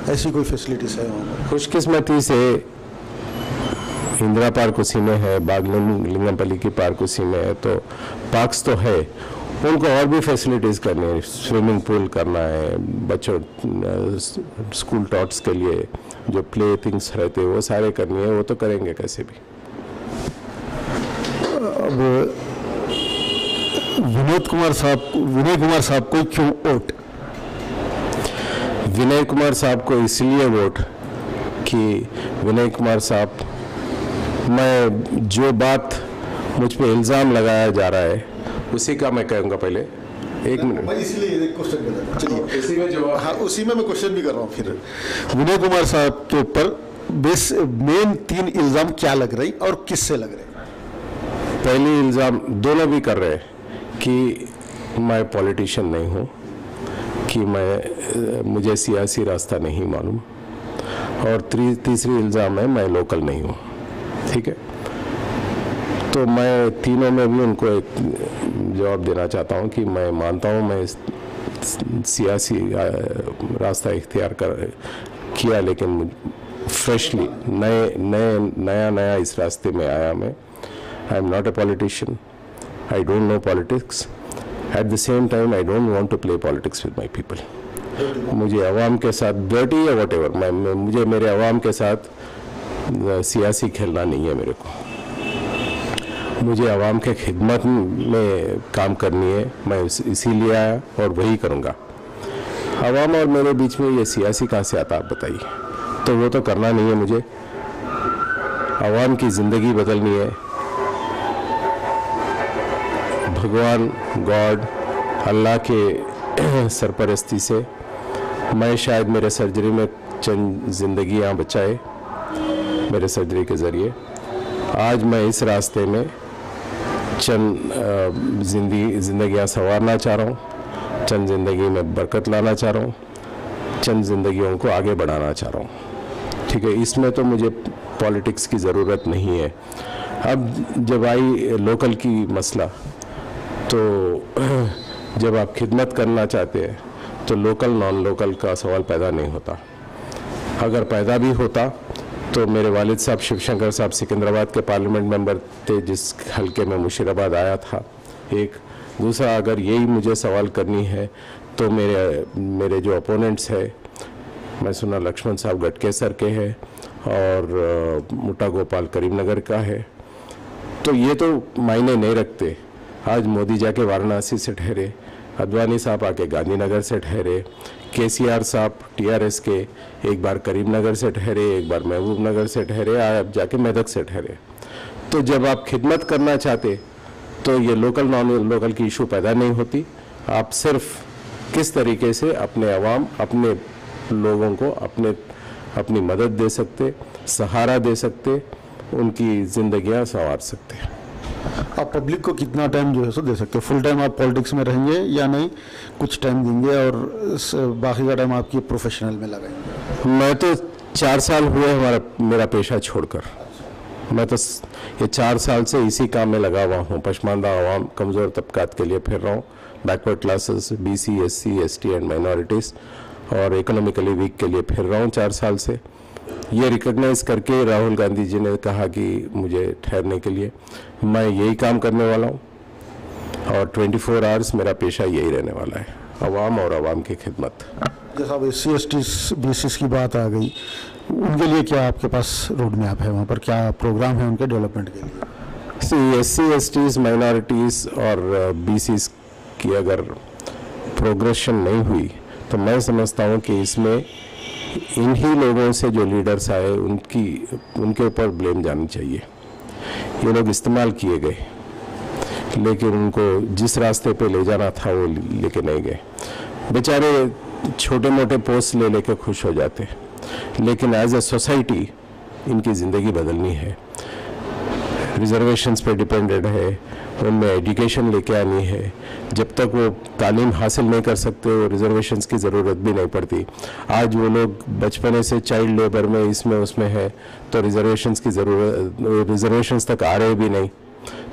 ऐसी कोई फैसिलिटीज़ है वहाँ पर? खुशकिस्मती से इंदिरा पार्क उसी में है, बागलिंगमपल्ली की पार्क उसी में है, तो पार्क्स तो है, उनको और भी फैसिलिटीज़ करनी है, स्विमिंग पूल करना है, बच्चों स्कूल टॉट्स के लिए जो प्ले थिंग्स रहते हैं वो सारे करनी है, वो तो करेंगे कैसे भी। अब विनय कुमार साहब को क्यों वोट? विनय कुमार साहब को इसलिए वोट कि विनय कुमार साहब, मैं जो बात मुझ पे इल्ज़ाम लगाया जा रहा है उसी का मैं कहूँगा। पहले एक मिनट, मैं इसलिए एक क्वेश्चन कर रहा हूँ, चलिए इसी में जवाब। हाँ, उसी में मैं क्वेश्चन भी कर रहा हूँ। फिर विनय कुमार साहब के ऊपर बेस मेन 3 इल्ज़ाम क्या लग रही और किससे लग रहे? पहली इल्ज़ाम दोनों भी कर रहे हैं कि मैं पॉलिटिशियन नहीं हूँ, कि मुझे सियासी रास्ता नहीं मालूम, और तीसरी इल्ज़ाम है मैं लोकल नहीं हूँ। ठीक है, तो मैं तीनों में भी उनको एक जवाब देना चाहता हूँ कि मैं मानता हूँ मैं सियासी रास्ता इख्तियार किया, लेकिन फ्रेशली नया इस रास्ते में आया मैं। I am not a politician, I don't know politics, at the same time I don't want to play politics with my people. मुझे आवाम के साथ डर्टी या व्हाटएवर, मुझे मेरे आवाम के साथ सियासी खेलना नहीं है। मेरे को मुझे आवाम के खिदमत में काम करनी है, मैं इसीलिए आया और वही करूँगा। आवाम और मेरे बीच में ये सियासी कहाँ से आता आप बताइए? तो वो तो करना नहीं है मुझे। आवाम की ज़िंदगी बदलनी है। भगवान गॉड अल्लाह के सरपरस्ती से मैं शायद मेरे सर्जरी में चंद ज़िंदगियाँ बचाए, मेरे सर्जरी के ज़रिए आज मैं इस रास्ते में चंद जिंदगियां संवारना चाह रहा हूँ, चंद ज़िंदगी में बरकत लाना चाह रहा हूँ, चंद ज़िंदगियों को आगे बढ़ाना चाह रहा हूँ। ठीक है, इसमें तो मुझे पॉलिटिक्स की ज़रूरत नहीं है। अब जब आई लोकल की मसला, तो जब आप खिदमत करना चाहते हैं तो लोकल नॉन लोकल का सवाल पैदा नहीं होता। अगर पैदा भी होता तो मेरे वालिद साहब शिवशंकर साहब सिकंदराबाद के पार्लियामेंट मेंबर थे, जिस हलके में मुशीराबाद आया था। एक दूसरा, अगर यही मुझे सवाल करनी है तो मेरे जो अपोनेंट्स है, मैं सुना लक्ष्मण साहब गटकेसर के हैं और मुट्टा गोपाल करीमनगर का है, तो ये तो मायने नहीं रखते। आज मोदी जाके वाराणसी से ठहरे, अद्वानी साहब आके गांधीनगर से ठहरे, केसीआर साहब टीआरएस के एक बार करीमनगर से ठहरे, एक बार महबूब नगर से ठहरे, आप जाके मेदक से ठहरे। तो जब आप खिदमत करना चाहते तो ये लोकल नॉन लोकल की इशू पैदा नहीं होती। आप सिर्फ किस तरीके से अपने अवाम, अपने लोगों को अपनी मदद दे सकते, सहारा दे सकते, उनकी ज़िंदगियां संवार सकते। आप पब्लिक को कितना टाइम जो है सो दे सकते हो? फुल टाइम आप पॉलिटिक्स में रहेंगे या नहीं, कुछ टाइम देंगे और बाकी का टाइम आपकी प्रोफेशनल में लगाएंगे? मैं तो 4 साल हुए मेरा पेशा छोड़कर, मैं तो ये 4 साल से इसी काम में लगा हुआ हूँ। पशमानदा आवाम, कमज़ोर तबकात के लिए फिर रहा हूँ, backward classes, BC SC ST and minorities और इकोनॉमिकली वीक के लिए फिर रहा हूँ 4 साल से। ये रिकॉग्नाइज करके राहुल गांधी जी ने कहा कि मुझे ठहरने के लिए, मैं यही काम करने वाला हूँ और 24 आवर्स मेरा पेशा यही रहने वाला है, अवाम और अवाम की खिदमत। जैसा अब SC ST BCs की बात आ गई, उनके लिए क्या आपके पास रोड मैप है? वहाँ पर क्या प्रोग्राम है उनके डेवलपमेंट के लिए? SC STs माइनॉरिटीज़ और BCs की अगर प्रोग्रेशन नहीं हुई तो मैं समझता हूँ कि इसमें इन्हीं लोगों से जो लीडर्स आए उनके ऊपर ब्लेम जानी चाहिए। ये लोग इस्तेमाल किए गए, लेकिन उनको जिस रास्ते पे ले जाना था वो लेके नहीं गए। बेचारे छोटे मोटे पोस्ट ले लेके खुश हो जाते, लेकिन एज ए सोसाइटी इनकी ज़िंदगी बदलनी है। रिजर्वेशंस पे डिपेंडेड है, उनमें एजुकेशन लेके आनी है। जब तक वो तालीम हासिल नहीं कर सकते, वो रिजर्वेशंस की ज़रूरत भी नहीं पड़ती। आज वो लोग बचपने से चाइल्ड लेबर में इसमें उसमें है, तो रिजर्वेशंस की ज़रूरत, रिजर्वेशंस तक आ रहे भी नहीं।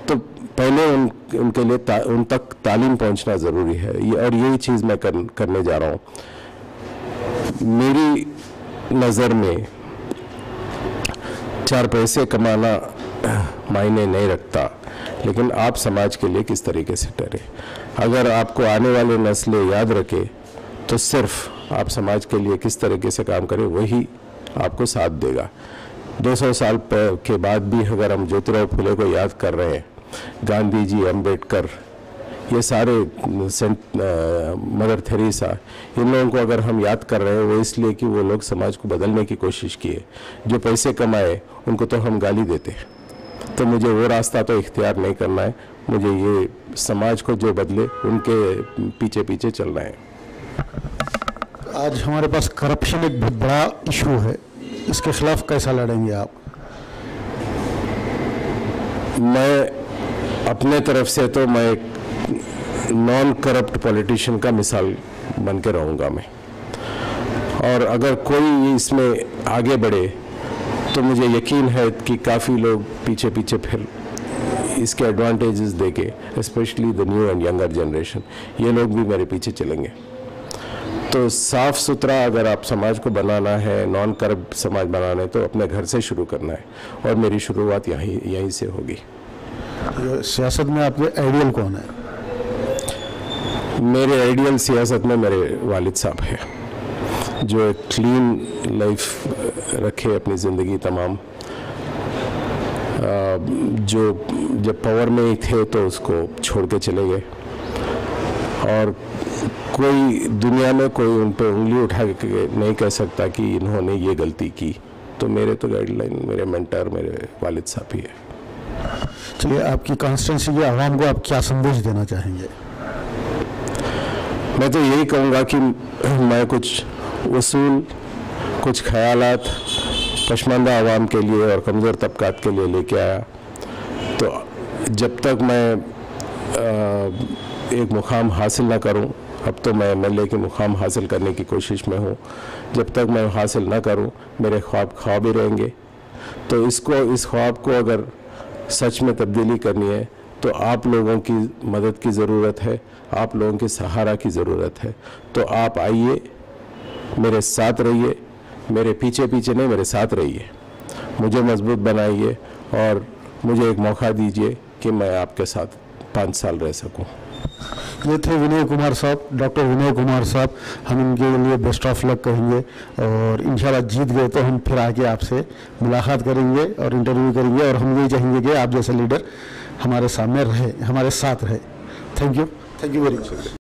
तो पहले उनके लिए उन तक तालीम पहुंचना ज़रूरी है, और यही चीज़ मैं करने जा रहा हूँ। मेरी नज़र में 4 पैसे कमाना मायने नहीं रखता, लेकिन आप समाज के लिए किस तरीके से ठहरे। अगर आपको आने वाले नस्लें याद रखे तो सिर्फ आप समाज के लिए किस तरीके से काम करें वही आपको साथ देगा। 200 साल के बाद भी अगर हम ज्योतिराव फुले को याद कर रहे हैं, गांधी जी, अंबेडकर, ये सारे मदर थेरेसा, इन लोगों को अगर हम याद कर रहे हैं वो इसलिए कि वो लोग समाज को बदलने की कोशिश किए। जो पैसे कमाए उनको तो हम गाली देते, तो मुझे वो रास्ता तो इख्तियार नहीं करना है। मुझे ये समाज को जो बदले उनके पीछे पीछे चलना है। आज हमारे पास करप्शन एक बहुत बड़ा इशू है, इसके खिलाफ कैसा लड़ेंगे आप? मैं अपने तरफ से तो मैं एक नॉन करप्ट पॉलिटिशियन का मिसाल बन के रहूँगा मैं, और अगर कोई इसमें आगे बढ़े तो मुझे यकीन है कि काफ़ी लोग पीछे पीछे फिर इसके एडवांटेजेस देके, specially the new and younger generation, ये लोग भी मेरे पीछे चलेंगे। तो साफ सुथरा अगर आप समाज को बनाना है, नॉन करप्ट समाज बनाना है, तो अपने घर से शुरू करना है, और मेरी शुरुआत यहीं से होगी। सियासत में आपके आइडियल कौन है? मेरे आइडियल सियासत में मेरे वालिद साहब हैं, जो एक क्लीन लाइफ रखे अपनी ज़िंदगी तमाम, जो जब पावर में ही थे तो उसको छोड़ के चले गए, और कोई दुनिया में कोई उन पर उंगली उठा के नहीं कह सकता कि इन्होंने ये गलती की। तो मेरे तो गाइडलाइन, मेरे मेंटर मेरे वालिद साहब ही है। चलिए, आपकी कॉन्स्टिट्यूंसी के आवाम को आप क्या संदेश देना चाहेंगे? मैं तो यही कहूँगा कि मैं कुछ उसूल, कुछ ख्यालात पसमानदा आवाम के लिए और कमज़ोर तबकात के लिए लेके आया। तो जब तक मैं एक मुकाम हासिल ना करूं, अब तो मैं MLA की मुकाम हासिल करने की कोशिश में हूं, जब तक मैं हासिल ना करूं मेरे ख्वाब ही रहेंगे। तो इस ख्वाब को अगर सच में तब्दीली करनी है तो आप लोगों की मदद की ज़रूरत है, आप लोगों के सहारा की ज़रूरत है। तो आप आइए, मेरे साथ रहिए, मेरे पीछे पीछे नहीं, मेरे साथ रहिए, मुझे मजबूत बनाइए, और मुझे एक मौका दीजिए कि मैं आपके साथ 5 साल रह सकूं। ये थे विनय कुमार साहब, डॉक्टर विनय कुमार साहब। हम इनके लिए बेस्ट ऑफ लक कहेंगे, और इंशाल्लाह जीत गए तो हम फिर आके आपसे मुलाकात करेंगे और इंटरव्यू करेंगे, और हम यही चाहेंगे कि आप जैसे लीडर हमारे सामने रहे, हमारे साथ रहे। Thank you very much.